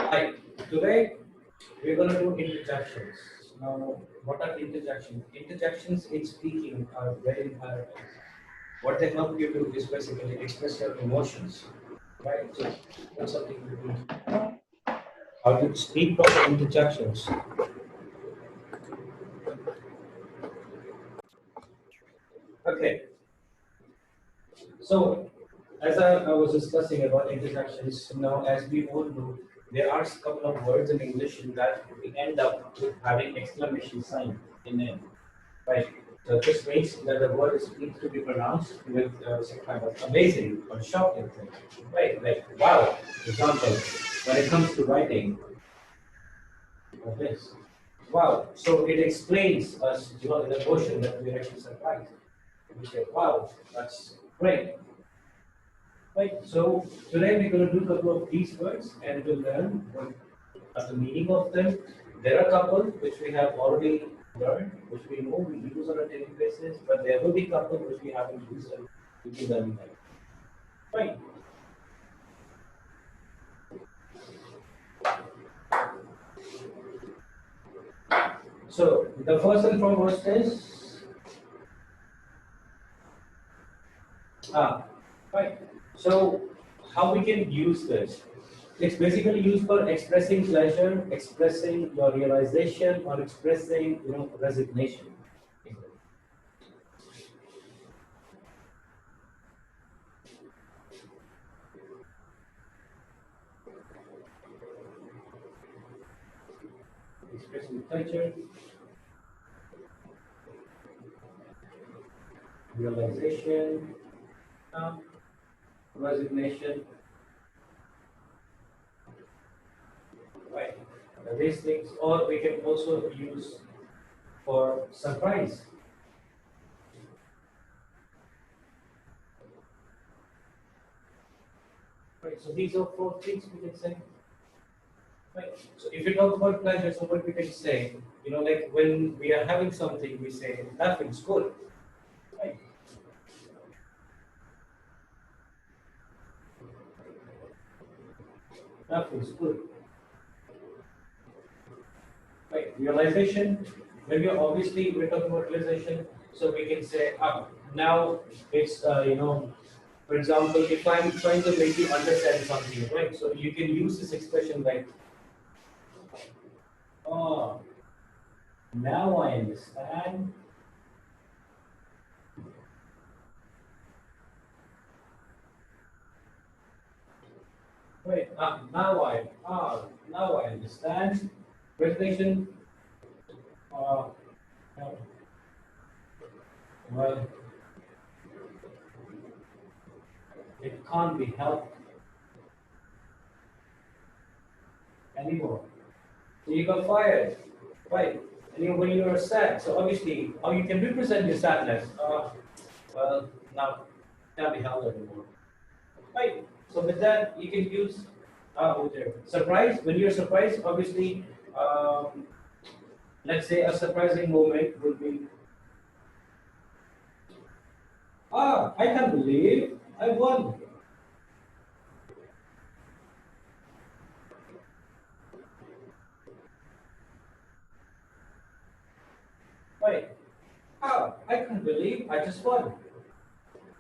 Hi, today we're going to do interjections. Now, what are interjections? Interjections in speaking are very imperative. What they help you do is basically express your emotions, right? So, that's something to do. How to speak proper interjections. Okay, so as I was discussing about interjections, now as we all know, there are a couple of words in English that we end up with having exclamation sign in it. Right. So this means that the word needs to be pronounced with some kind of amazing or shocking thing. Right, like wow. For example, when it comes to writing, like this. Wow. So it explains us, in the motion that we're actually surprised. We say, wow, that's great. Right. So today we're going to do a couple of these words and we'll learn what the meaning of them. There are a couple which we have already learned, which we know we use on a daily basis, but there will be a couple which we haven't used and we'll be learning them. Right. So the first and foremost is right. So how we can use this? It's basically used for expressing pleasure, expressing your realization, or expressing resignation. Expressing pleasure, realization, uh, resignation, right? These things, or we can also use for surprise. Right. So these are four things we can say. Right. So if you talk about pleasure, so what we can say, like when we are having something, we say that feels good. Right. That feels good. Right. Realization. When we're talking about realization, so we can say now it's for example, if I'm trying to make you understand something, right? So you can use this expression like, oh, now I understand. Wait, now I understand. Repetition. Uh, no, well, it can't be helped anymore. So you got fired, right? And when you are sad, so obviously, how you can represent your sadness? Well, now can't be held anymore, right? So with that, you can use over there. Surprise. When you're surprised, obviously, um, let's say a surprising moment would be, I can't believe I won. Right. I can't believe I just won.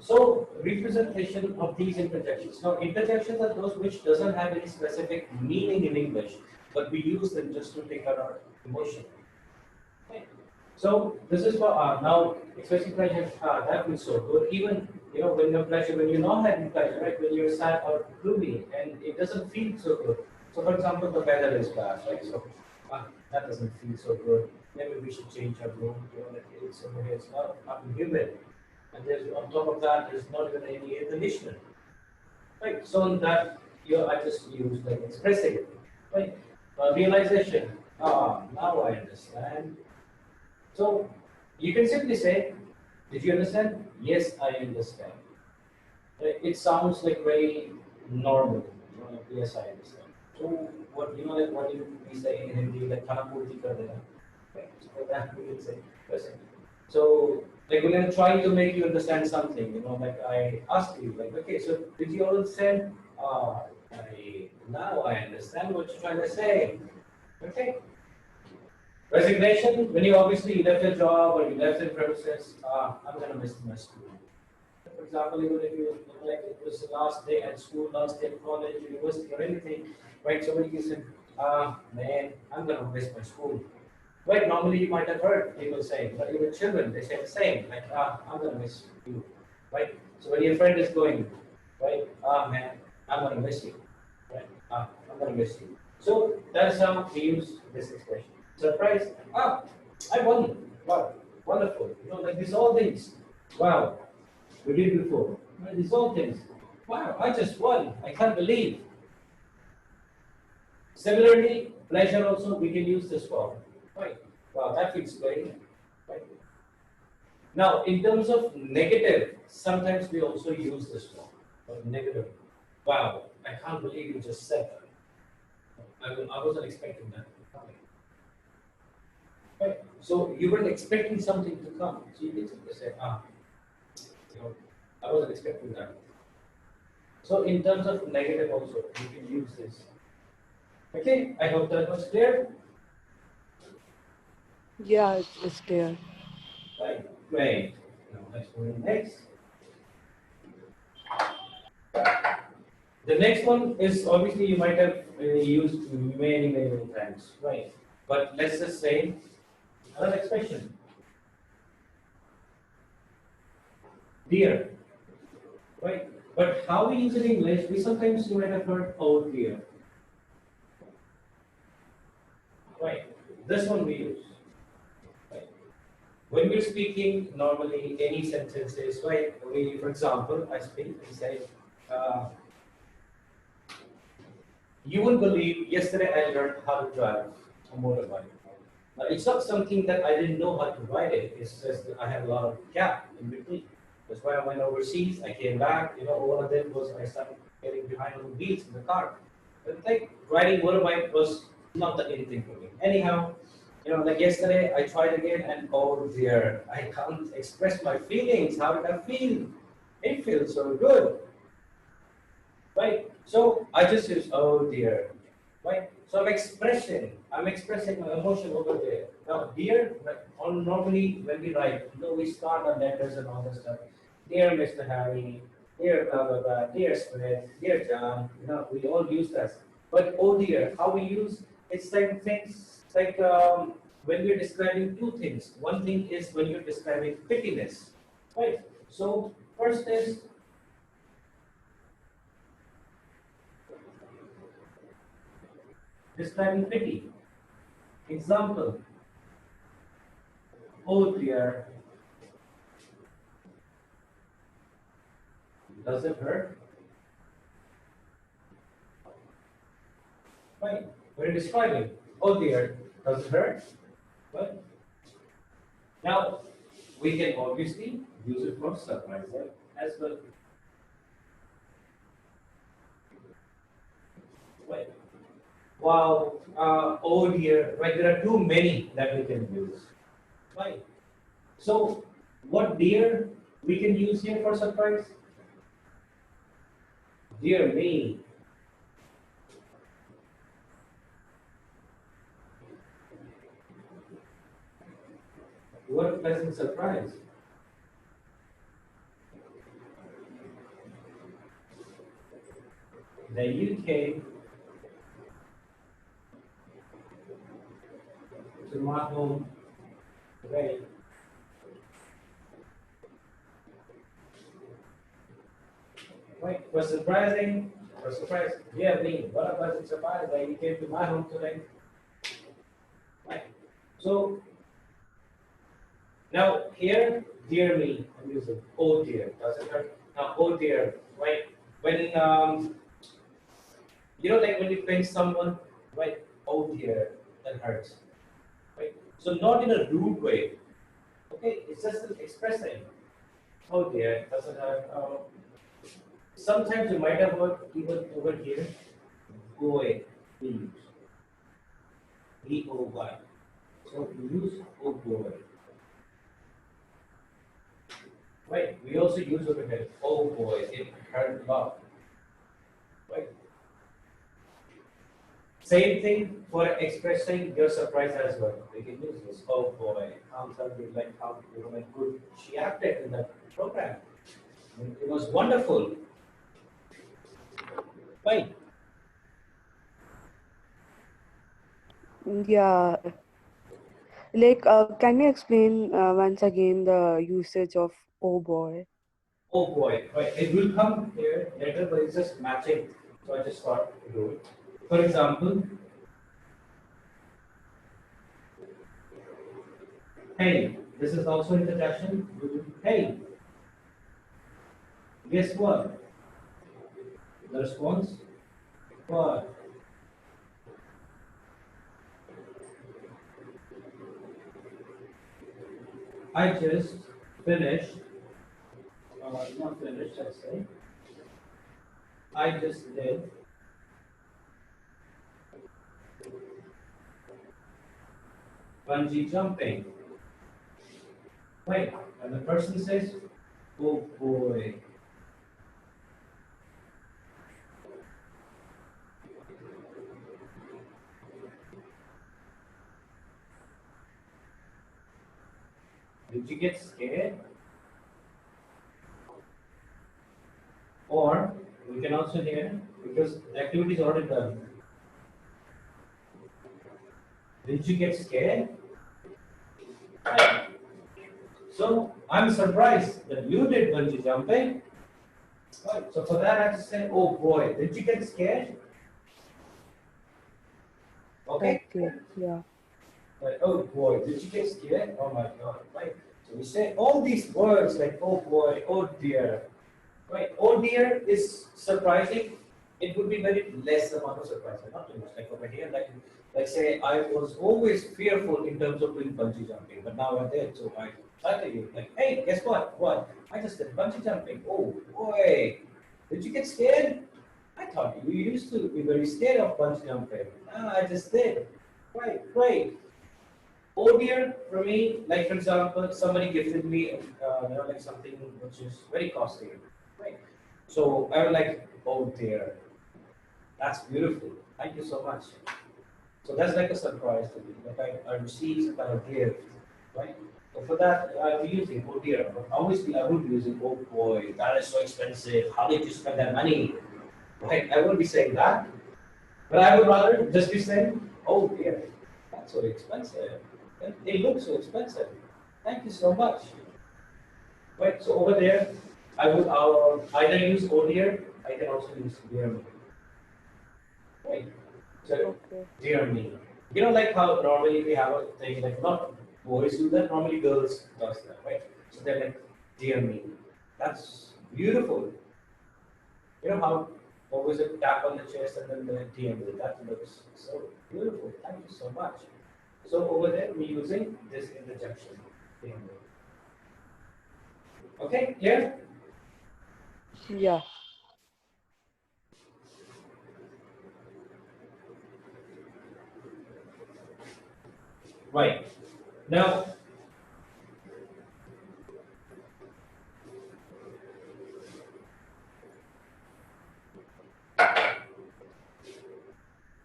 So representation of these interjections. Now interjections are those which doesn't have any specific meaning in English, but we use them just to take out our emotion. Right. So this is for now expressing pleasure. That feels so good. Even when you're pleasure, when you're not having pleasure, right? When you're sad or gloomy, and it doesn't feel so good. So for example, the weather is bad, right? So that doesn't feel so good. Maybe we should change our room. Like it's over here. It's not humid, and there's on top of that, there's not even any air conditioner. Right. So in that, I just use like expressing it. Right. Realization. Now I understand. So you can simply say, "Did you understand?" Yes, I understand. It sounds like very normal. Like, yes, I understand. So what like what we say in Hindi, like "खाना पूर्ति कर देना." Right. So that we can say. Present. So like when I'm trying to make you understand something, like I ask you, like, okay, so did you understand? Now I understand what you're trying to say. Okay. Resignation, when you obviously left your job or you left the premises, I'm gonna miss my school. For example, even if you like it was the last day at school, last day of college, university, or anything, right? So when you said, man, I'm gonna miss my school. Right? Normally you might have heard people say, but even children, they say the same, like, I'm gonna miss you. Right? So when your friend is going, right, man, I'm gonna miss you. Right? I'm gonna miss you. So that's how we use this expression. Surprise, I won. Wow, wonderful. You know, like these all things. Wow, we did before. Right? These all things. Wow, I just won. I can't believe. Similarly, pleasure also we can use this form. Right. Wow, that feels great. Right. Now, in terms of negative, sometimes we also use this form. Negative. Wow, I can't believe you just said that. I wasn't expecting that. Right. So you weren't expecting something to come. So you can simply say, you know, I wasn't expecting that. So in terms of negative also, you can use this. Okay, I hope that was clear. Yeah, it's clear. Right, great. Now let's go to the next. The next one is obviously you might have used many times, right? But let's just say another expression, dear, right? But how we use it in English, we sometimes you might have heard oh dear, right? This one we use, right? When we're speaking normally any sentences, right? We, for example, I speak and say, uh, you won't believe yesterday I learned how to drive a motorbike. It's not something that I didn't know how to write it. It's just that I had a lot of gap in between. That's why I went overseas. I came back. You know, one of them was I started getting behind on the wheels in the car. But like riding motorbike was not that anything for me. Anyhow, you know, like yesterday I tried again and oh dear, I can't express my feelings. How did I feel? It feels so good, right? So I just use oh dear, right? So I'm expressing my emotion over there. Now, dear, like, on normally when we write, you know, we start our letters and all that stuff. Dear Mr. Harry, dear blah blah blah, dear Smith, dear John, you know, we all use that. But oh dear, how we use it's like things like when we're describing two things. One thing is when you're describing pittiness, right? So first is describing pity. Example, oh dear, does it hurt? Right. We're describing, oh dear, does it hurt? Right. Now, we can obviously use it for surprise as well. Right. Wow, oh dear, right, there are too many that we can use. Right. So, what dear we can use here for surprise? Dear me, what a pleasant surprise. That you came to my home today. Right. Was surprising. Was surprised. Yeah, me. What a pleasant surprise that you came to my home today. Right. So now here, dear me, I'm using oh dear. Does it hurt? Now oh dear. Right. When you know, like when you pinch someone, right? Oh dear, that hurts. Right. So not in a rude way. Okay. It's just an expressing. Oh dear, does it hurt? Sometimes you might have heard even over here. Boy, we use B-O-Y. So we use oh boy. Right. We also use over here. Oh boy, it hurt a lot. Right. Same thing for expressing your surprise as well. We can use this. Oh boy, I'm sorry, like how like good she acted in that program. It was wonderful. Right. Yeah, like, can you explain once again the usage of oh boy? Oh boy, right. It will come here later, but it's just matching. So I just thought to do it. For example, hey, this is also interjection. Hey, guess what? The response? What? I just finished, not finished, I say. I just did bungee jumping. Wait, and the person says, oh boy. Did you get scared? Or we can also hear, because the activity is already done. Did you get scared? Right. So I'm surprised that you did bungee jumping. Right. So for that I have to say, oh boy, did you get scared? Okay? Okay, yeah. Like, oh boy, did you get scared? Oh my god, right? So we say all these words like oh boy, oh dear, right? Oh dear is surprising. It would be very less amount of surprise, not too much. Like over here, like say I was always fearful in terms of doing bungee jumping, but now I did. So I tell you, like, hey, guess what? What? I just did bungee jumping. Oh boy, did you get scared? I thought you used to be very scared of bungee jumping. Ah, I just did. Right, great. Oh dear, for me, like for example, somebody gifted me, like something which is very costly, right? So I was like, oh dear, that's beautiful. Thank you so much. So that's like a surprise to me. Like I received some kind of gift, right? So for that, I'll be using oh dear. But obviously, I would be using oh boy, that is so expensive. How did you spend that money? Right? I won't be saying that, but I would rather just be saying, oh dear, that's so expensive. They look so expensive. Thank you so much. Right, so over there, I would either use oh dear, I can also use dear me. Right? So, Okay. dear me. You know, like how normally we have a thing, like not boys do that, normally girls does that, right? So they're like, dear me. That's beautiful. You know how always a tap on the chest and then the DMV. That looks so beautiful. Thank you so much. So over there, we're using this interjection. DMV. Okay, here. Yeah. Right. Now,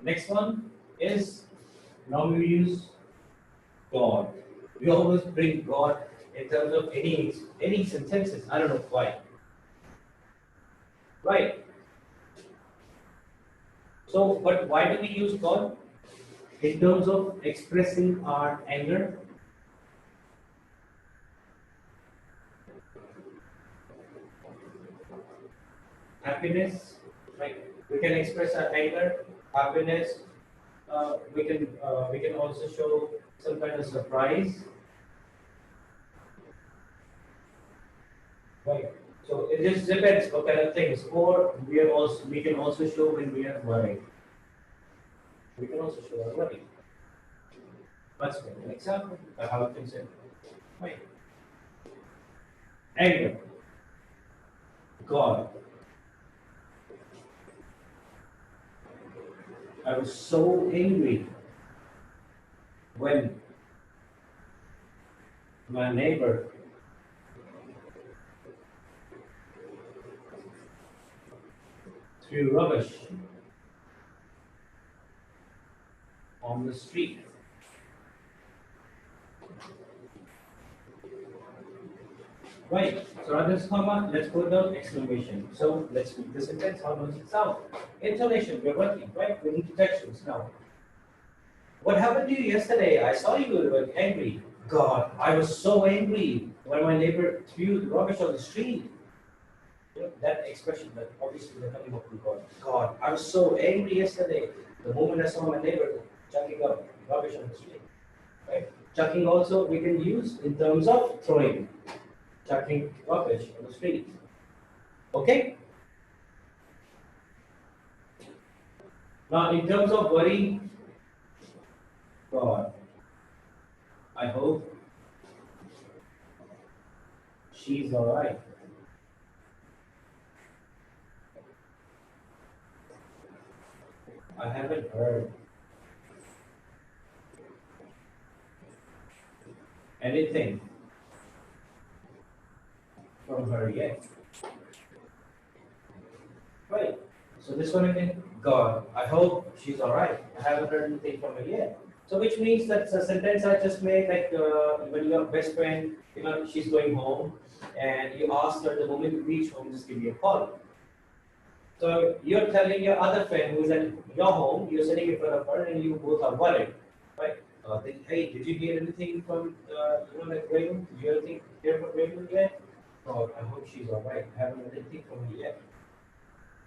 next one is now we use God. We always bring God in terms of any sentences. I don't know why. Right. So, but why do we use God? In terms of expressing our anger, happiness, right? We can express our anger, happiness. We can also show some kind of surprise, right? So it just depends what kind of things. Or we can also show when we are worried. We can also show our worry. Let's make an example of how it can say, right? Anger, God. I was so angry when my neighbor threw rubbish on the street. Right. So rather than comma, let's put down exclamation. So let's read the sentence. How does it sound? Intonation. We're working, right? We need interjections now. What happened to you yesterday? I saw you were angry. God, I was so angry when my neighbor threw the rubbish on the street. You know, that expression, that obviously they're coming up with God. God, I was so angry yesterday. The moment I saw my neighbor chucking up rubbish on the street. Right? Chucking also we can use in terms of throwing, chucking rubbish on the street. Okay? Now in terms of worry, God, I hope she's alright. I haven't heard anything from her yet. Right. So this one again, God, I hope she's alright. I haven't heard anything from her yet. So which means that the sentence I just made, like when your best friend, she's going home, and you ask her the moment you reach home, just give me a call. So you're telling your other friend who's at your home, you're sitting in front of her, and you both are worried, right? Hey, did you hear anything from like Raymond? Did you hear from Raymond yet? Oh, I hope she's alright. I haven't heard anything from her yet.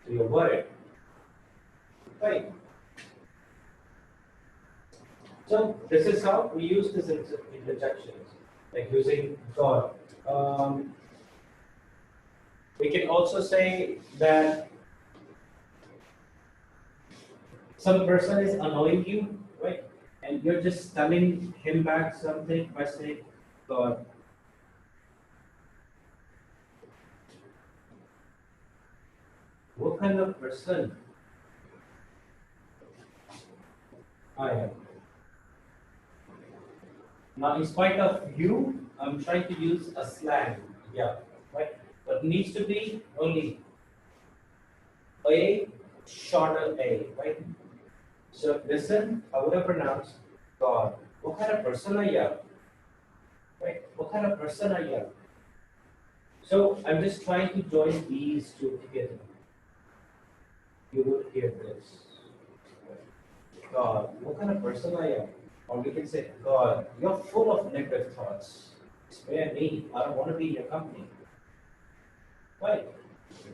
So you're worried. Right. So this is how we use this interjections, like using God. Um, we can also say that some person is annoying you, right? And you're just telling him back something by saying, God, what kind of person I am? Now, in spite of you, I'm trying to use a slang, yeah, right? But needs to be only a shorter a, right? So listen, how would I pronounce God? What kind of person are you? Right? What kind of person are you? So I'm just trying to join these two together. You would hear this. God, what kind of person are you? Or we can say, God, you're full of negative thoughts. Spare me. I don't want to be in your company. Right?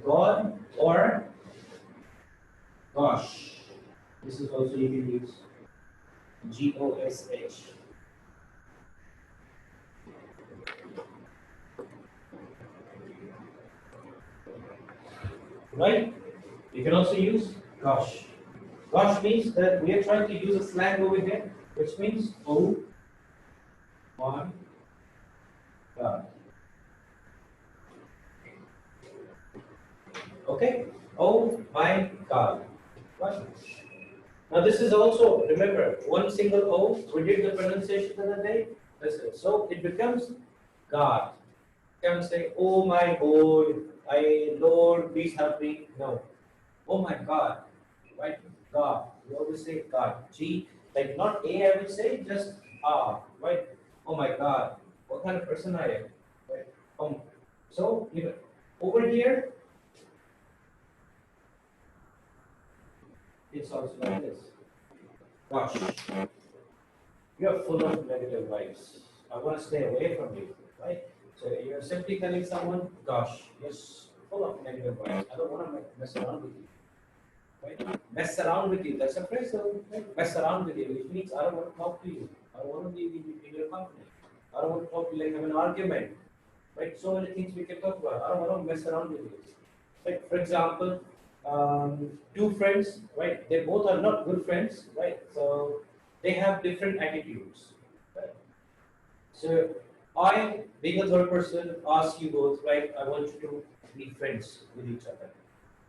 God or gosh. This is also you can use GOSH. Right? You can also use gosh. Gosh means that we are trying to use a slang over here, which means oh my God. Okay? Oh my God. Right? Now this is also, remember, one single O, we did the pronunciation the other day. Listen, so it becomes God. You can't say, oh my God, Lord, please help me. No. Oh my God. Right? God. We always say God. G, like not A, I would say, just R. Right? Oh my God. What kind of person I am? Right? So, over here, it's also like this. Gosh. You're full of negative vibes. I want to stay away from you, right? So you're simply telling someone, gosh, you're full of negative vibes. I don't want to mess around with you, right? Mess around with you. That's a phrase, right? Mess around with you, which means I don't want to talk to you. I don't want to be in your company. I don't want to talk to you like have an argument, right? So many things we can talk about. I don't want to mess around with you. Like, for example, two friends, right? They both are not good friends, right? So they have different attitudes, right? So I, being a third person, ask you both, right? I want you to be friends with each other.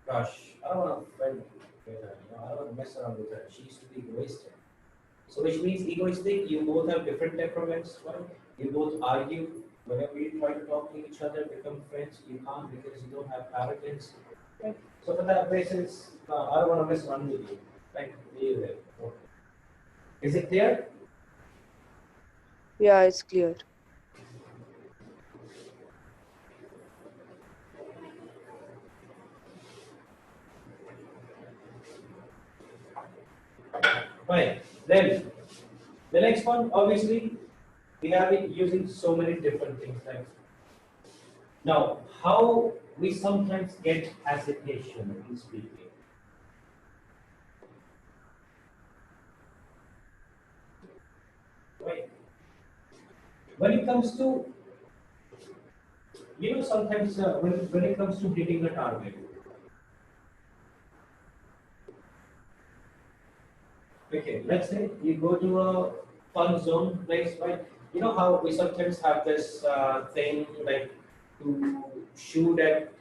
Gosh, I don't want to friend with her. I don't want to mess around with her. She used to be egoistic. So which means egoistic, you both have different temperaments, right? You both argue. Whenever you try to talk to each other, become friends, you can't because you don't have arrogance. Right? So for that basis, I don't want to mess around with you. Right? Leave it. Okay. Is it clear? Yeah, it's clear. Right. Then the next one, obviously, we have it using so many different things. Like now, how we sometimes get hesitation in speaking. Right. When it comes to, sometimes when it comes to hitting a target. Okay, let's say you go to a fun zone place, right? You know how we sometimes have this thing like to shoot at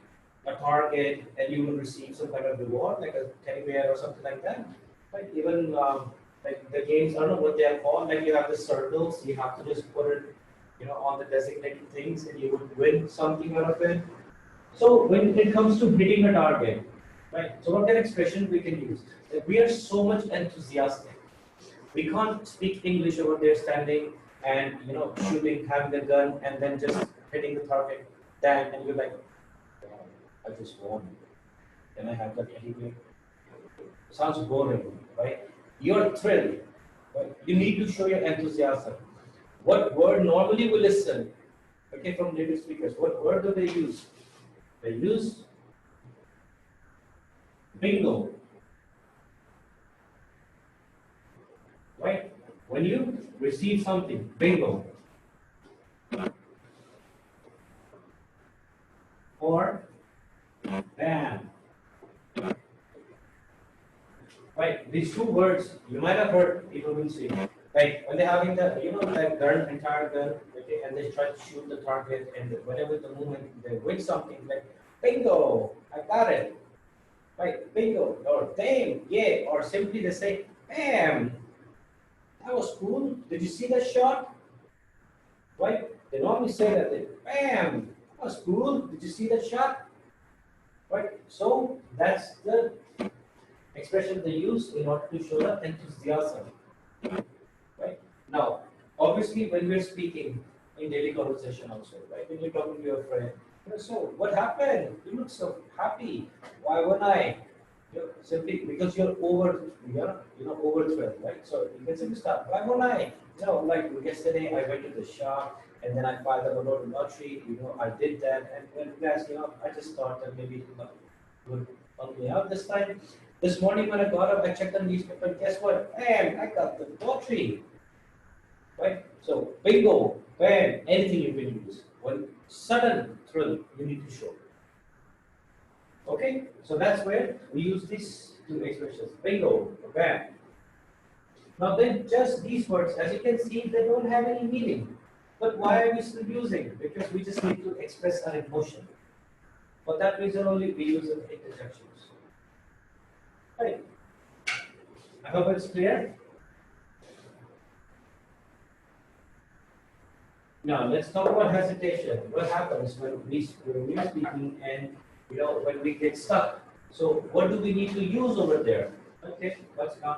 a target and you will receive some kind of reward, like a teddy bear or something like that. Right? Even like the games, I don't know what they are called. Like you have the circles, you have to just put it, on the designated things, and you would win something out of it. So when it comes to hitting a target, right? So what kind of expression we can use? Like, we are so much enthusiastic. We can't speak English over there standing and shooting, having a gun, and then just hitting the target. Then and you're like, "Wow, I just won. Can I have that anyway?" Sounds boring, right? You're thrilled, right? You need to show your enthusiasm. What word normally we listen? Okay, from native speakers, what word do they use? They use bingo, right? When you receive something, bingo, or bam, right? These two words you might have heard people will say, like when they're having the, that gun, entire gun, okay, and they try to shoot the target, and whenever the moment they win something, like bingo, I got it, right? Bingo, or damn, yeah, or simply they say, bam, that was cool. Did you see that shot? Right? They normally say that, bam, that was cool. Did you see that shot? Right? So that's the expression they use in order to show the enthusiasm. Right? Now, obviously, when we're speaking in daily conversation also, right? When you're talking to your friend, so what happened? You look so happy. Why won't I? Simply because you're overthrilled, right? So you can simply start. Why won't I? Like yesterday, I went to the shop and then I filed a lottery. I did that, and when guys, I just thought that maybe would help me out this time. This morning when I got up, I checked the newspaper. And guess what? Man, I got the lottery, right? So bingo, bam, anything you can use. One sudden thrill you need to show. Okay, so that's where we use these two expressions, bingo, bam. Now then, just these words, as you can see, they don't have any meaning. But why are we still using? Because we just need to express our emotion. For that reason only, we use the interjections. Right. I hope it's clear. Now let's talk about hesitation. What happens when we're speaking and when we get stuck? So what do we need to use over there? Okay, let's come.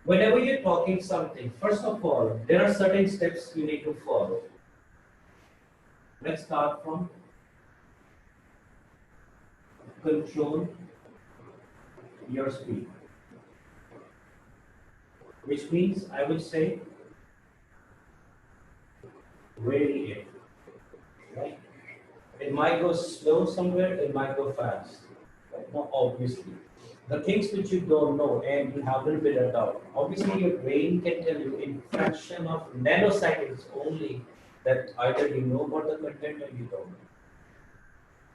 Whenever you're talking something, first of all, there are certain steps you need to follow. Let's start from control your speed, which means I would say really it. Right? It might go slow somewhere, it might go fast. Right? No, obviously. The things which you don't know and you have a little bit of doubt. Obviously, your brain can tell you in fraction of nanoseconds only that either you know about the content or you don't.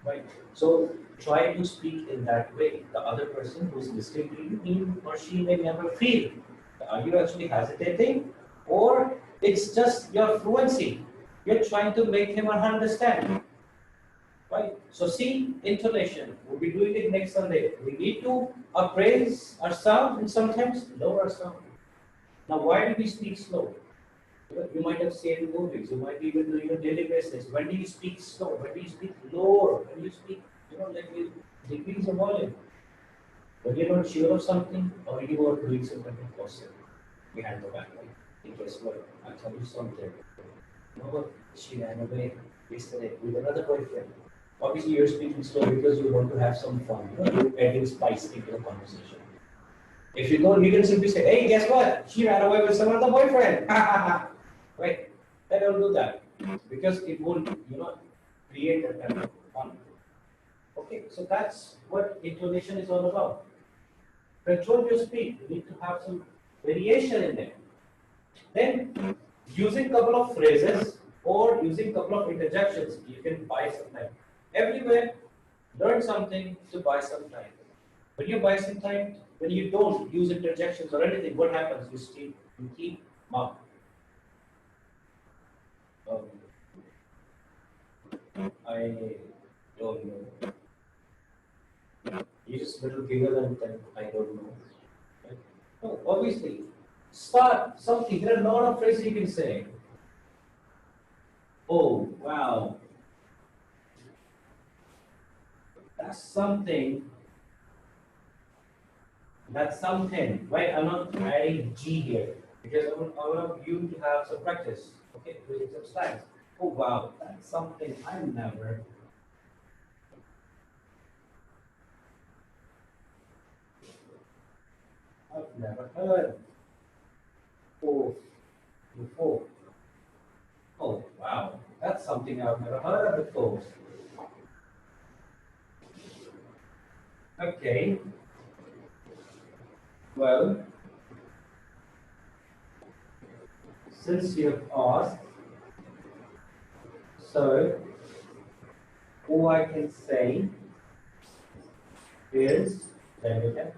Right? So try to speak in that way. The other person who's listening to you, he or she may never feel. Are you actually hesitating? Or it's just your fluency. You're trying to make him or her understand. Right? So see, intonation. We'll be doing it next Sunday. We need to appraise our sound and sometimes lower our sound. Now, why do we speak slow? You might have seen in movies. You might even do your daily basis. When do you speak slow? When do you speak lower? When you speak, like you decrease the volume. When you're not sure of something or you are doing something impossible. behind the back. Like, hey, guess what? I'll tell you something. You know what? She ran away yesterday with another boyfriend. Obviously, you're speaking slow because you want to have some fun. You know, you're adding spice into the conversation. If you don't, you can simply say, "Hey, guess what? She ran away with some other boyfriend." Right? I don't do that because it won't, create that kind of fun. Okay, so that's what intonation is all about. Control your speed. You need to have some variation in it. Then, using couple of phrases or using couple of interjections, you can buy some time. Everywhere, learn something to buy some time. When you buy some time, when you don't use interjections or anything, what happens? You keep mum. Um, I don't know. You just little giggle and then I don't know. Right? No, obviously, start something. There are a lot of phrases you can say. Oh, wow, that's something. That's something, right? I'm not adding G here because I want you to have some practice, okay, using some slangs. Oh wow, that's something I've never heard of before. Oh wow, that's something I've never heard of before. Okay, well, since you've asked, so all I can say is, then we can.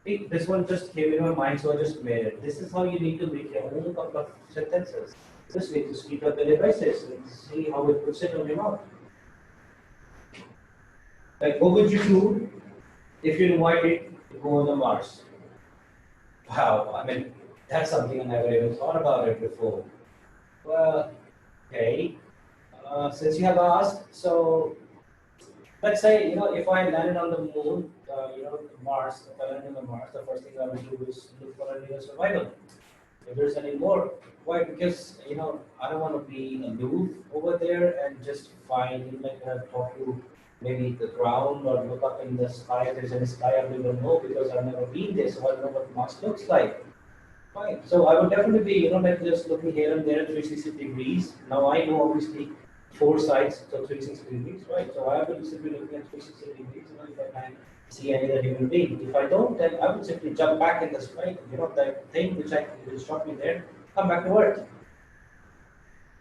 See, this one just came in my mind, so I just made it. This is how you need to make your own couple of sentences. Just need to speak on the devices and see how it puts it on your mouth. Like, what would you do if you invited to go on the Mars? Wow, I mean, that's something I never even thought about it before. Well, okay. Since you have asked, so let's say, if I landed on the moon, Mars, if I landed on Mars, the first thing I would do is look for a new survival. If there's any more. Why? Because I don't want to be aloof over there and just find like talk to maybe the ground or look up in the sky. If there's any sky, I don't even know because I've never been there, so I don't know what Mars looks like. Right. So I would definitely be, like just looking here and there at 360 degrees. Now I know obviously four sides, so 360 degrees, right? So I will simply looking at 360 degrees, if I can see any other human being. If I don't, then I would simply jump back in the sky, that thing which will stop me there, come back to Earth.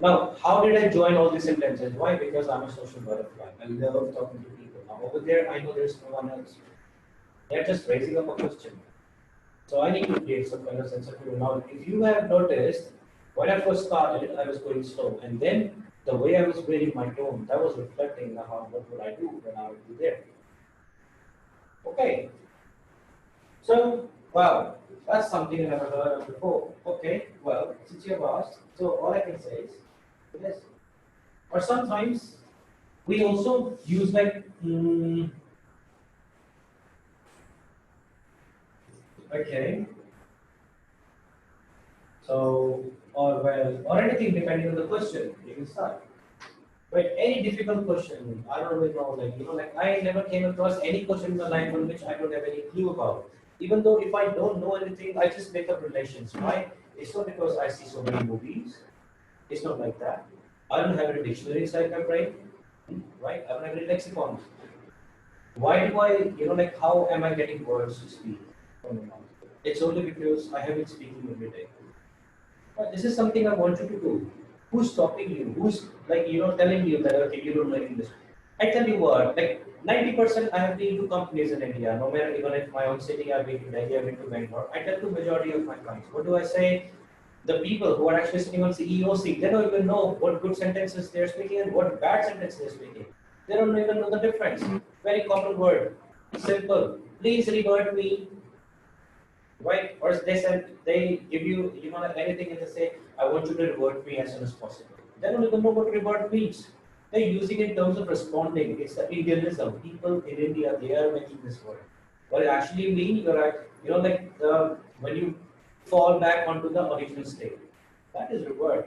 Now, how did I join all these sentences? Why? Because I'm a social butterfly. I love talking to people. Now over there, I know there's no one else. They're just raising up a question. So I need to create some kind of sense of humor. Now, if you have noticed, when I first started, I was going slow, and then the way I was raising my tone, that was reflecting how what would I do when I would be there. Okay, so wow, that's something I never heard of before. Okay, well, since you have asked, so all I can say is yes. Or sometimes we also use like okay, so or well or anything depending on the question, you can start. Right, any difficult question, I don't really know, like I never came across any question in my life on which I don't have any clue about. Even though if I don't know anything, I just make up relations. Why? It's not because I see so many movies. It's not like that. I don't have any dictionary inside my brain, right? I don't have any lexicon. Why do I, like how am I getting words to speak from my mouth? It's only because I have been speaking every day. But this is something I want you to do. Who's stopping you? Who's like telling you that okay you don't know English? I tell you what, like 90% I have been to companies in India, no matter even if my own city I've been to Delhi, I've been to Bangalore. I tell the majority of my clients, what do I say? The people who are actually sitting on CEO seat, they don't even know what good sentences they're speaking and what bad sentences they're speaking. They don't even know the difference. Very common word. Simple. Please revert me, right? Or they said they give you, anything and they say, I want you to revert me as soon as possible. They don't even know what revert means. They're using it in terms of responding. It's the Indianism. People in India, they are making this word. What it actually means, you're right, like when you fall back onto the original state. That is reward.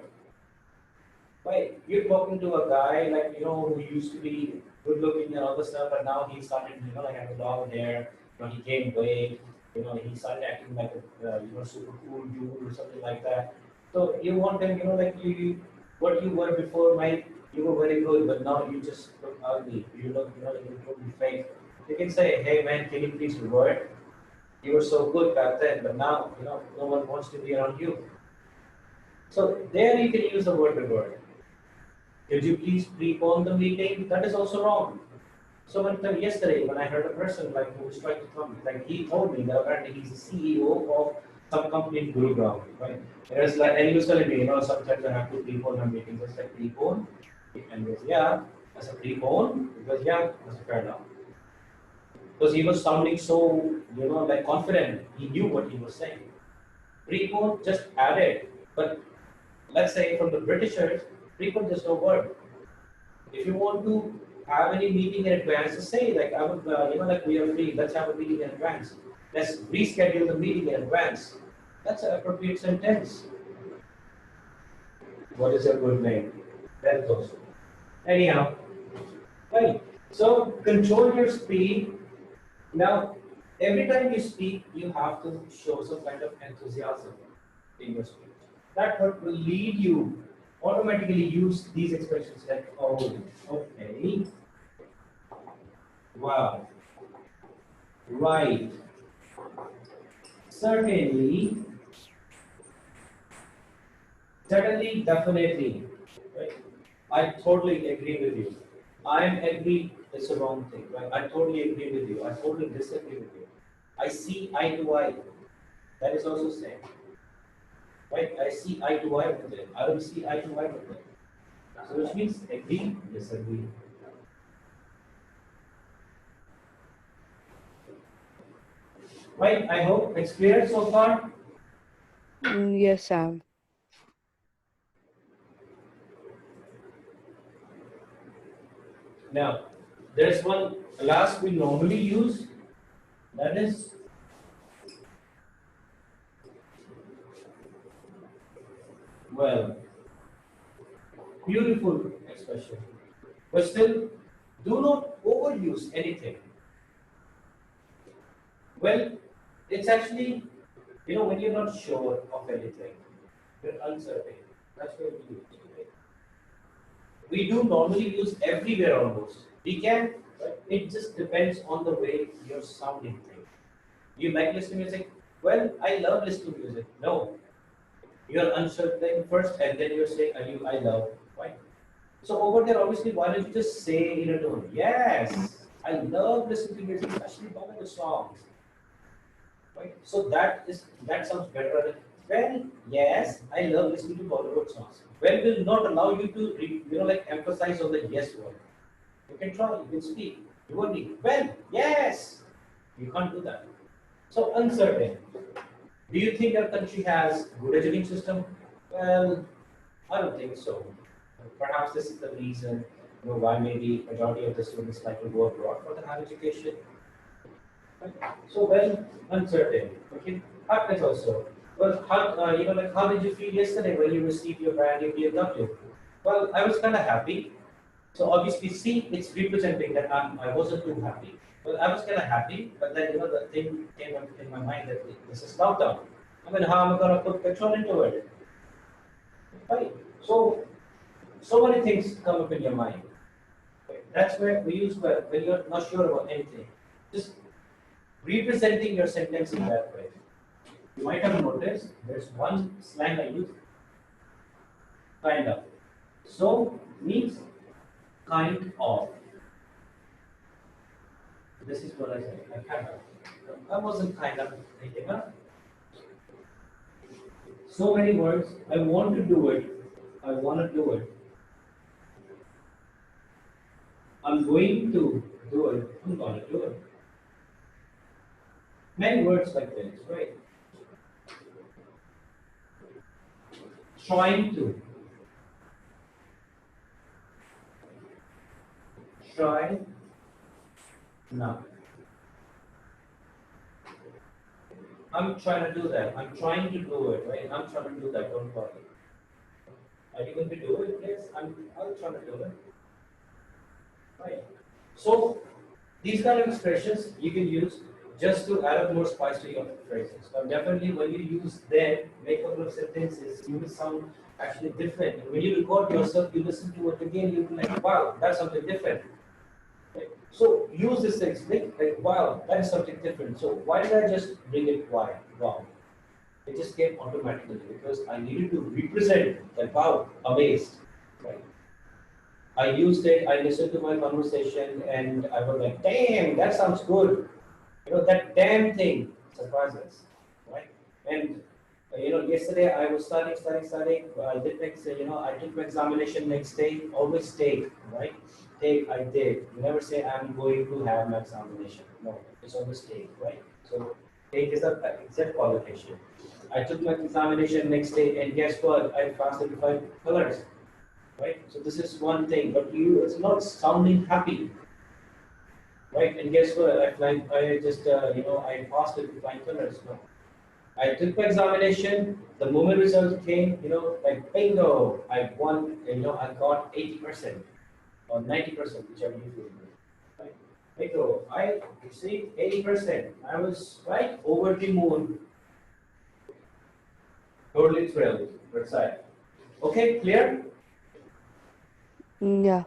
Right? You're talking to a guy like who used to be good looking and all the stuff, but now he started like have a long hair. He gained weight. He started acting like a super cool dude or something like that. So you want him, like what you were before, might you were very good, but now you just look ugly. You look, like you're totally fake. You can say, hey man, can you please revert? You were so good back then, but now no one wants to be around you. So there you can use the word revert. Could you please prepone the meeting? That is also wrong. So yesterday, when I heard a person like who was trying to come, like he told me that apparently he's the CEO of some company in Gurugram, right? And he was telling me, sometimes I have to prepone my meetings. I was like, prepone? And he goes, yeah. I said, prepone? Because yeah, I said, fair enough. Because he was sounding so, like confident. He knew what he was saying. Prepone, just add it. But let's say from the Britishers, prepone, there's no word. If you want to have any meeting in advance, just say like I would, like we are free. Let's have a meeting in advance. Let's reschedule the meeting in advance. That's an appropriate sentence. What is your good name? That is also. Anyhow, right. So control your speed. Now, every time you speak, you have to show some kind of enthusiasm in your speech. That will lead you automatically use these expressions like, oh, okay, wow, right, certainly, certainly, definitely. Right? I totally agree with you. I'm agree is the wrong thing, right? I totally agree with you. I totally disagree with you. I see eye to eye. That is also same. Right? I see eye to eye with it. I don't see eye to eye with it. So which means agree, disagree. Right? I hope it's clear so far. Yes, Sam. Now, there's one last we normally use, that is, well, beautiful expression. But still, do not overuse anything. Well, it's actually, when you're not sure of anything, you're uncertain. That's where we use it. We do normally use everywhere almost. We can, but it just depends on the way you're sounding things. You like listening music? Well, I love listening music. No, you're uncertain first, and then you're saying, I love, right? So over there, obviously, why don't you just say in a tone, yes, I love listening to music, especially Bollywood songs, right? So that sounds better. Well, yes, I love listening to Bollywood songs. Well, will not allow you to, like emphasize on the yes word. You can try, you can speak. You won't need, well, yes. You can't do that. So uncertain. Do you think our country has good education system? Well, I don't think so. Perhaps this is the reason why maybe majority of the students like to go abroad for the higher education. So well, uncertain. Okay, happiness also. Well, how like how did you feel yesterday when you received your brand new BMW? Well, I was kind of happy. So obviously, see, it's representing that I wasn't too happy. Well, I was kind of happy, but then the thing came up in my mind that this is countdown. I mean, how am I gonna put petrol into it? Right. So many things come up in your mind. Right? That's where we use when you're not sure about anything. Just representing your sentence in that way. You might have noticed there's one slang I use, kind of. So means kind of. This is what I said. I kind of. I wasn't kind of thinking, huh? So many words. I want to do it. I want to do it. I'm going to do it. I'm going to do it. Many words like this, right? Trying to. Try not. I'm trying to do that. I'm trying to do it, right? I'm trying to do that. Don't worry. Are you going to do it? Yes, I'm trying to do it. Right. So these kind of expressions you can use just to add up more spice to your phrases. Now, definitely, when you use them, make a couple of sentences, you will sound actually different. And when you record yourself, you listen to it again, you'll be like, wow, that's something different. Right? So use this thing, like, wow, that is something different. So why did I just bring it why? Wow. It just came automatically because I needed to represent that wow, amazed. Right? I used it, I listened to my conversation and I was like, damn, that sounds good. That damn thing surprises, right? And yesterday I was studying. I did I took my examination next day. Always take, right? Take, I did. You never say I'm going to have my examination. No, it's always take, right? So take is the exact qualification. I took my examination next day, and guess what? I passed 35 colors, right? So this is one thing, but it's not sounding happy, right? And guess what? I just, I passed it with flying colors. No. I took my examination. The moment results came, like bingo, I won. I got 80% or 90%, whichever you feel. Right? Bingo, I received 80%. I was right over the moon, totally thrilled. Excited. Okay, clear? Yeah.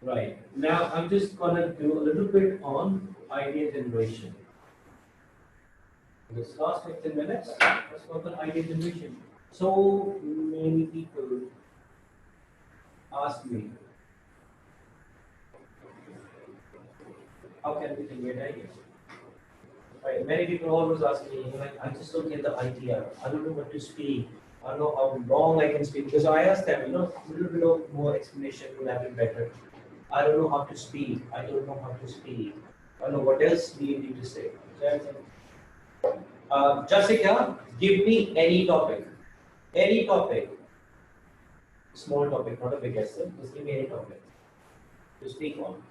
Right. Now I'm just gonna do a little bit on idea generation. This last 15 minutes, let's work on idea generation. So many people ask me, how can we create ideas? Right. Many people always ask me, like, I just don't get the idea. I don't know what to speak. I don't know how long I can speak. Because I ask them, a little bit of more explanation would have been better. I don't know how to speak. I don't know how to speak. I don't know what else do you need to say. So I said, Jessica, give me any topic. Any topic. Small topic, not a big essay. Just give me any topic to speak on.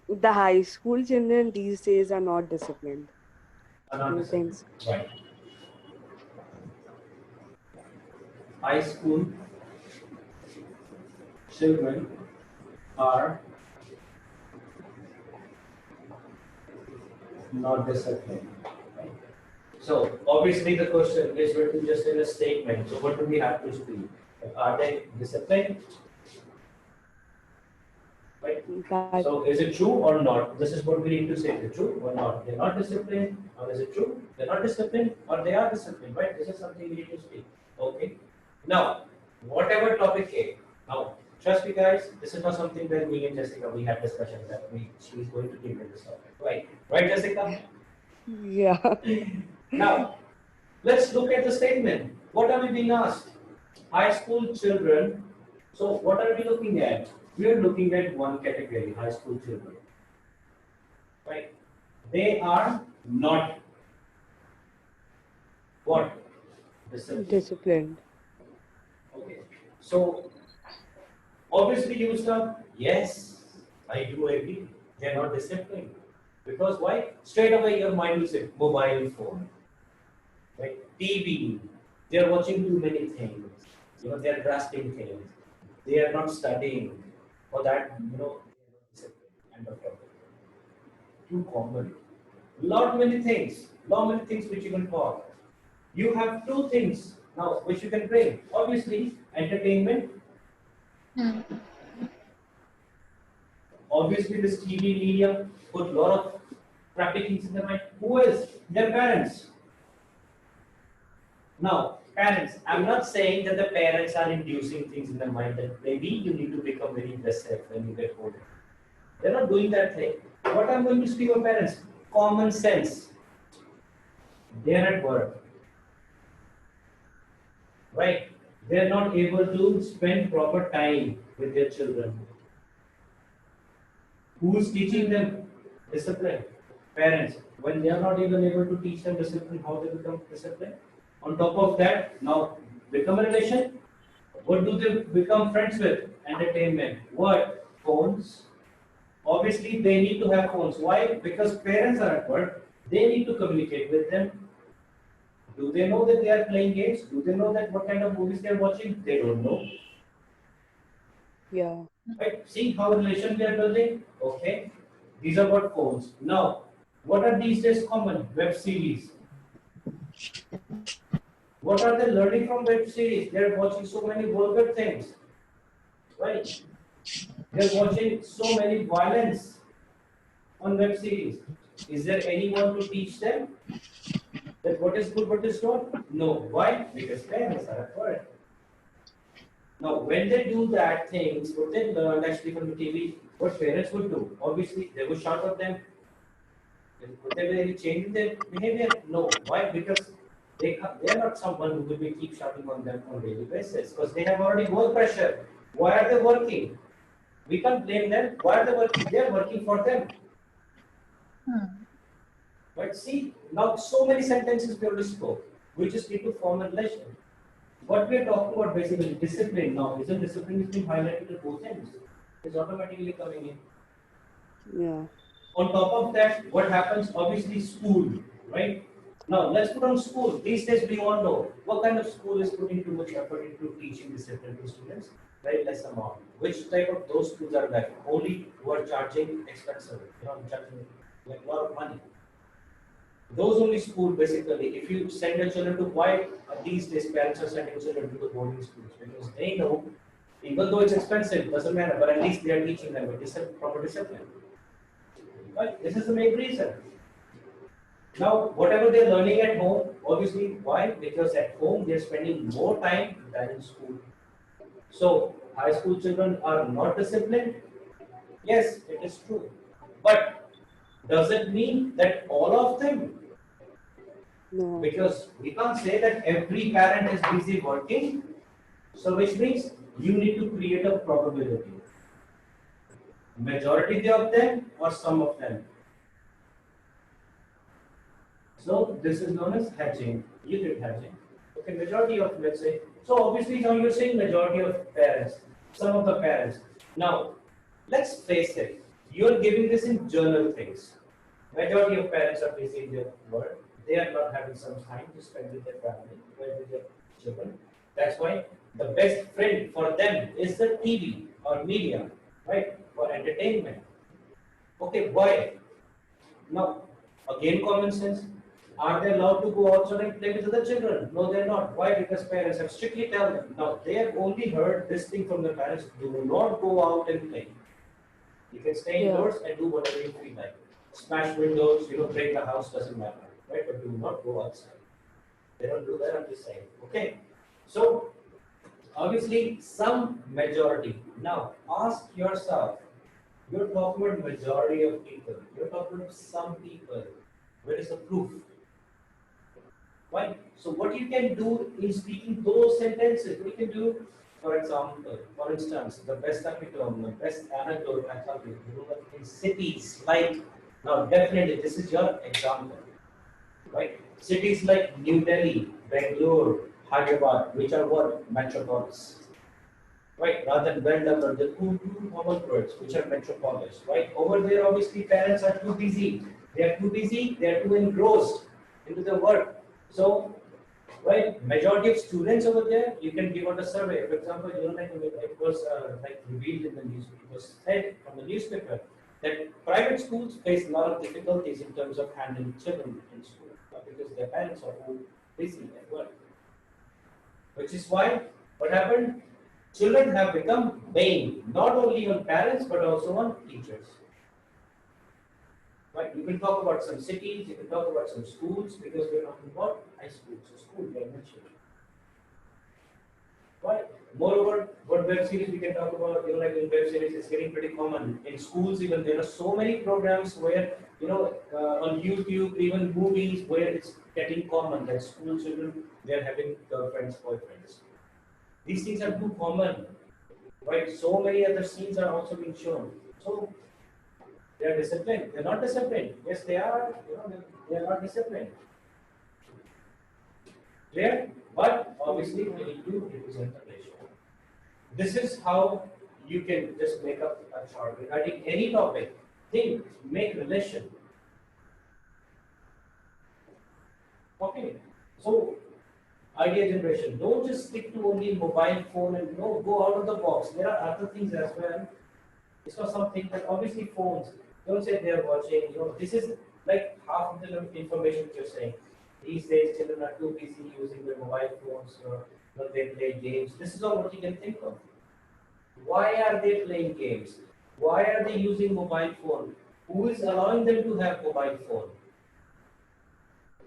The high school children these days are not disciplined. Not Do you think discipline. so? Right. High school children are not disciplined. Right. So obviously the question is written just in a statement. So what do we have to speak? Are they disciplined? Right. That So is it true or not? This is what we need to say. Is it true or not? They're not disciplined, or is it true? They're not disciplined, or they are disciplined, right? This is something we need to speak. Okay. Now, whatever topic A. Now, trust me, guys. This is not something that me and Jessica we had discussion that she's going to give me this topic, right? Right, Jessica? yeah. Now, let's look at the statement. What are we being asked? High school children. So, what are we looking at? We are looking at one category, high school children. Right? They are not what? Disciplined. Disciplined. Okay. So, obviously, you start, yes, I do agree. They are not disciplined. Because why? Straight away, your mind will say mobile phone, right? TV. They are watching too many things. They are grasping things. They are not studying. For that, they are not disciplined. End of topic. Too common. Lot many things which you can talk. You have two things now which you can bring. Obviously, entertainment. Obviously, this TV media put a lot of crappy things in their mind. Who else? Their parents. Now, parents, I'm not saying that the parents are inducing things in their mind that maybe you need to become very aggressive when you get older. They're not doing that thing. What I'm going to speak of parents, common sense. They're at work, right? They're not able to spend proper time with their children. Who's teaching Hmm. them discipline? Parents. When they are not even able to teach them discipline, how they become disciplined? On top of that, now become a relation. What do they become friends with? Entertainment. What? phones. Obviously, they need to have phones. Why? Because parents are at work. They need to communicate with them. Do they know that they are playing games? Do they know that what kind of movies they are watching? They don't know. Yeah. Right? See how relation we are building? Okay. These are what phones. Now, what are these days common? Web series. What are they learning from web series? They are watching so many vulgar things. Right? They are watching so many violence on web series. Is there anyone to teach them that what is good, what is not? No. Why? Because parents are at work. Now, when they do that things, what they learn actually from the TV, what parents would do, obviously they would shout at them. Would there be any change in their behavior? No. Why? Because they are not someone who will be keep shouting on them on a daily basis because they have already work pressure. Why are they working? We can't blame them. Why are they working? They are working for them. Hmm. But see, now so many sentences we already spoke. We just need to form a relation. What we are talking about basically discipline now. Isn't discipline is being highlighted in both ends? It's automatically coming in. Yeah. On top of that, what happens? Obviously, school, right? Now, let's put on school. These days, we all know what kind of school is putting too much effort into teaching discipline to students. Very less amount. Which type of those schools are that? Only who are charging expensive, charging like a lot of money. Those only school basically. If you send your children to why these days parents are sending children to the boarding schools because they know, even though it's expensive, doesn't matter, but at least they are teaching them a proper discipline. Right? This is the main reason. Now, whatever they're learning at home, obviously, why? Because at home they're spending more time than in school. So, high school children are not disciplined. Yes, it is true. But does it mean that all of them? No. Because we can't say that every parent is busy working. So, which means you need to create a probability. Majority of them or some of them. So this is known as hatching. You did hatching. Okay, majority of let's say. So obviously now you're saying majority of parents, some of the parents. Now, let's face it. You're giving this in journal things. Majority of parents are busy in their work. They are not having some time to spend with their family, with their children. That's why the best friend for them is the TV or media, right? For entertainment. Okay, why? Now, again, common sense. Are they allowed to go outside and play with other children? No, they're not. Why? Because parents have strictly tell them. Now, they have only heard this thing from the parents: do not go out and play. You can stay Yeah. indoors and do whatever you feel like. Smash windows, break the house, doesn't matter, right? But do not go outside. They don't do that. I'm just saying. Okay. So obviously, some majority. Now, ask yourself. You're talking about majority of people. You're talking about some people. Where is the proof? Right? So what you can do in speaking those sentences, what you can do, for example, for instance, the best epitome, the best anecdote I tell you, in cities like, now definitely this is your example, right? Cities like New Delhi, Bangalore, Hyderabad, which are what? Metropolis. Right, rather than well-developed, the two common words, which are metropolis, right? Over there, obviously, parents are too busy. They are too busy. They are too engrossed into their work. So, right, majority of students over there, you can give out a survey. For example, like it was like revealed in the news. It was said from the newspaper that private schools face a lot of difficulties in terms of handling children in school because their parents are too busy at work. Which is why what happened? Children have become vain, not only on parents but also on teachers. Right? You can talk about some cities, you can talk about some schools because we're talking about high schools, so school we are mentioned. Right? Moreover, what web series we can talk about, like in web series, it's getting pretty common. In schools, even there are so many programs where, on YouTube, even movies where it's getting common that school children, they're having girlfriends, boyfriends. These things are too common, right? So many other scenes are also being shown. So they are disciplined. They're not disciplined. Yes, they are. They are not disciplined. Clear? But obviously, they need to represent the ratio. This is how you can just make up a chart regarding any topic. Think, make relation. Okay, so idea generation. Don't just stick to only mobile phone and no, go out of the box. There are other things as well. It's not something that obviously phones. Don't say they're watching. This is like half of the information that you're saying. These days, children are too busy using their mobile phones. They play games. This is all what you can think of. Why are they playing games? Why are they using mobile phone? Who is allowing them to have mobile phone?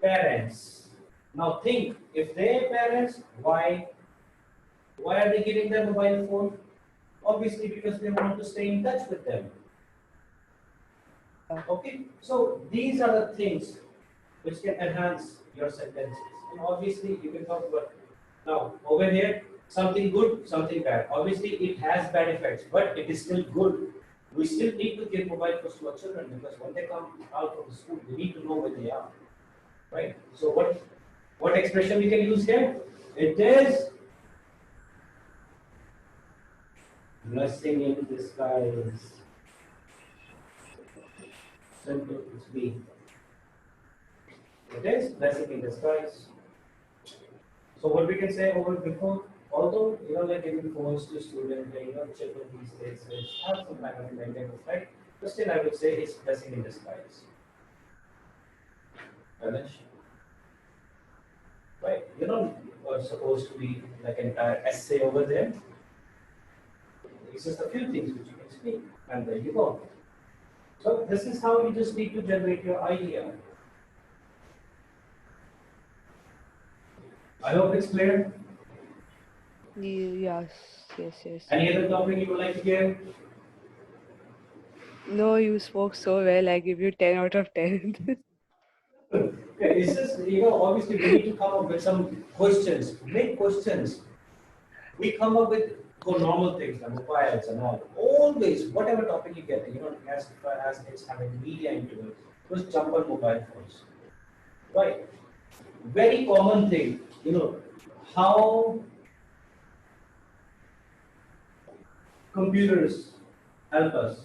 Parents. Now think, if their parents, why are they giving them mobile phone? Obviously because they want to stay in touch with them. Okay, so these are the things which can enhance your sentences. And obviously you can talk about now over here something good, something bad. Obviously it has bad effects, but it is still good. We still need to give mobile phones to our children because when they come out from the school, they need to know where they are. Right? So what expression we can use here? It is blessing in disguise. Simple, it's B. It is blessing in disguise. So what we can say over before, although like giving phones to students, children these days, have some kind of negative effect, but still I would say it's blessing in disguise. Ganesh? Right? You're not supposed to be like an entire essay over there. It's just a few things which you can speak, and there you go. So this is how you just need to generate your idea. I hope it's clear. Yes, yes, yes. Any other topic you would like to give? No, you spoke so well. I give you 10 out of 10. Yeah, it's just, obviously we need to come up with some questions. Make questions. We come up with normal things, like mobiles and all. Always, whatever topic you get, as it's having media into it, just jump on mobile phones. Right. Very common thing, how computers help us.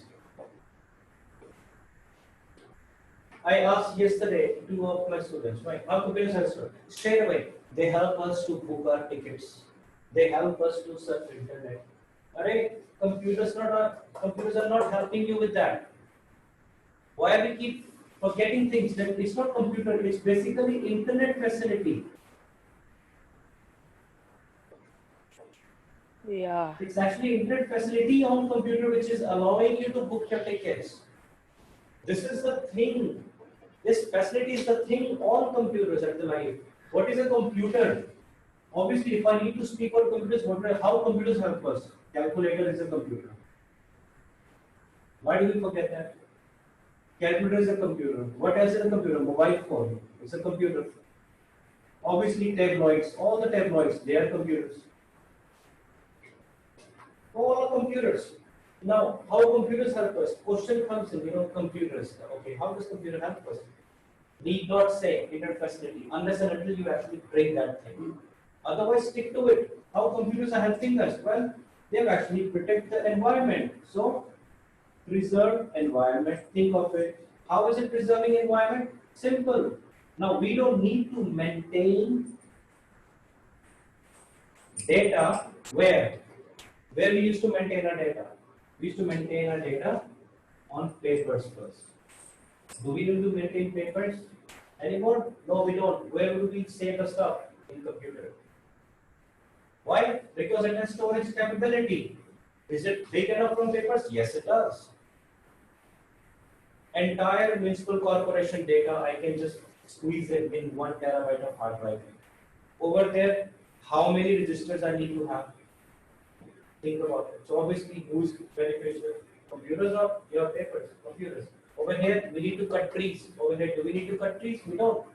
I asked yesterday two of my students, right? How computers help us? Straight away, they help us to book our tickets. They help us to search internet. Alright, computers are not helping you with that. Why we keep forgetting things? That it's not computer, it's basically internet facility. Yeah. It's actually internet facility on computer which is allowing you to book your tickets. This is the thing. This facility is the thing on computers at the life. What is a computer? Obviously, if I need to speak on computers, how computers help us? Calculator is a computer. Why do we forget that? Calculator is a computer. What else is a computer? Mobile phone. It's a computer. Obviously, tabloids. All the tabloids, they are computers. All are computers. Now, how computers help us? Question comes in, computers. Okay, how does computer help us? Need not say internet facility unless and until you actually bring that thing. Otherwise, stick to it. How computers are helping us? Well, they actually protect the environment. So, preserve environment. Think of it. How is it preserving environment? Simple. Now, we don't need to maintain data where we used to maintain our data. We used to maintain our data on papers first. Do we need to maintain papers anymore? No, we don't. Where do we save the stuff? In computer. Why? Because it has storage capability. Is it big enough from papers? Yes, it does. Entire municipal corporation data, I can just squeeze it in 1 terabyte of hard drive. Over there, how many registers I need to have? Think about it. So obviously, who's beneficial? Computers or your papers? Computers. Over here, we need to cut trees. Over here, do we need to cut trees? We don't.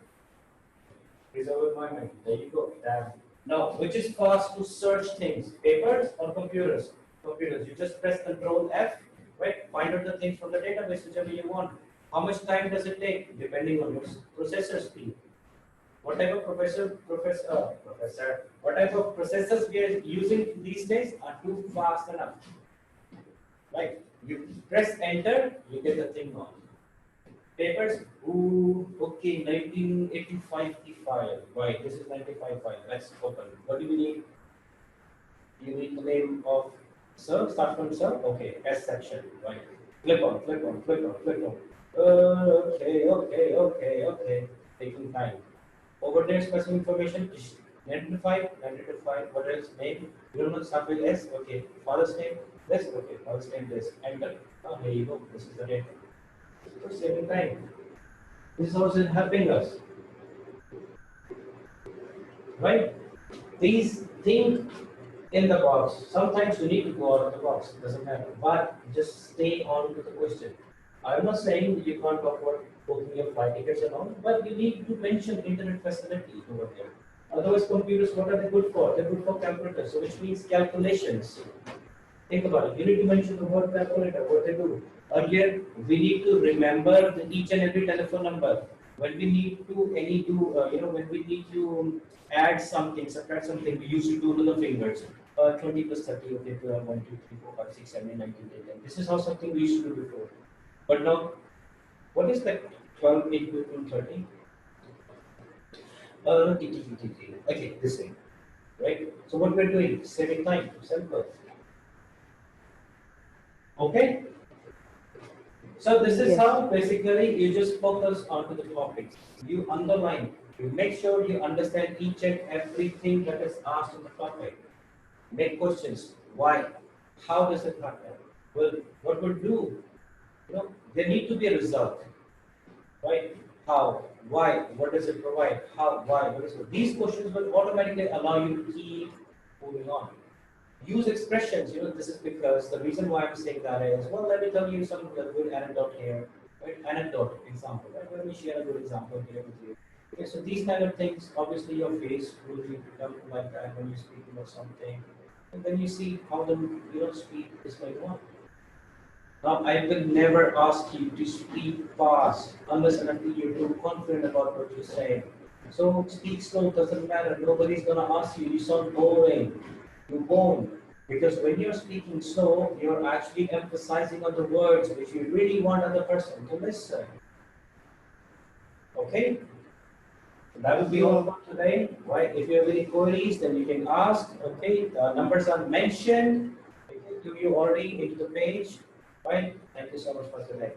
Preserve environment. There you go. Damn. Now, which is fast to search things? Papers or computers? Computers. You just press Control F, right? Find out the things from the database, whichever you want. How much time does it take? Depending on your processor speed. What type of what type of processors we are using these days are too fast enough. right? You press enter, you get the thing on. Papers, ooh, okay, 1985 file. Right, this is 95 file. Let's open. What do we need? You need the name of sir, start from sir. Okay, S section. Right. Click on, click on, click on, click on. Okay. Taking time. Over there, special information is identify. What else? Name. You don't know start with S. Okay. Father's name. This. Okay. Father's name. This. Enter. Oh, here you go. This is the data. So saving time. This is also helping us, right? These think in the box. Sometimes you need to go out of the box. Doesn't matter. But just stay on to the question. I'm not saying that you can't talk about booking your flight tickets and all, but you need to mention internet facility over there. Otherwise, computers, what are they good for? They're good for calculators, so which means calculations. Think about it. You need to mention the word calculator, what they do. Earlier, we need to remember each and every telephone number. When we need to when we need to add something, subtract something, we used to do to the fingers. 20 plus 30, okay, 12, 1, 2, 3, 4, 5, 6, 7, 8, 9, 10, 10. This is how something we used to do before. But now, what is that 12 equal to 30? Okay, this thing, right? So what we're doing, saving time, simple. Okay? So this is Yes. how basically you just focus onto the topics. You underline, you make sure you understand each and everything that is asked on the topic. Make questions. Why? How does it happen? Well, what will do? There need to be a result, right? How? Why? What does it provide? How? Why? What is it? These questions will automatically allow you to keep moving on. Use expressions. This is because the reason why I'm saying that is, well, let me tell you some good anecdote here. Right? Anecdote example. Right? Let me share a good example here with you. Okay, so these kind of things, obviously, your face will become like that when you're speaking of something, and then you see how the speed is going on. Now, I will never ask you to speak fast unless and until you're too confident about what you're saying. So speak slow, doesn't matter. Nobody's gonna ask you. You sound boring. You won't. Because when you're speaking slow, you're actually emphasizing on the words which you really want other person to listen. Okay? So that will be all Yeah. for today. Right? If you have any queries, then you can ask. Okay, the numbers are mentioned to you already into the page. Right? Thank you so much for today.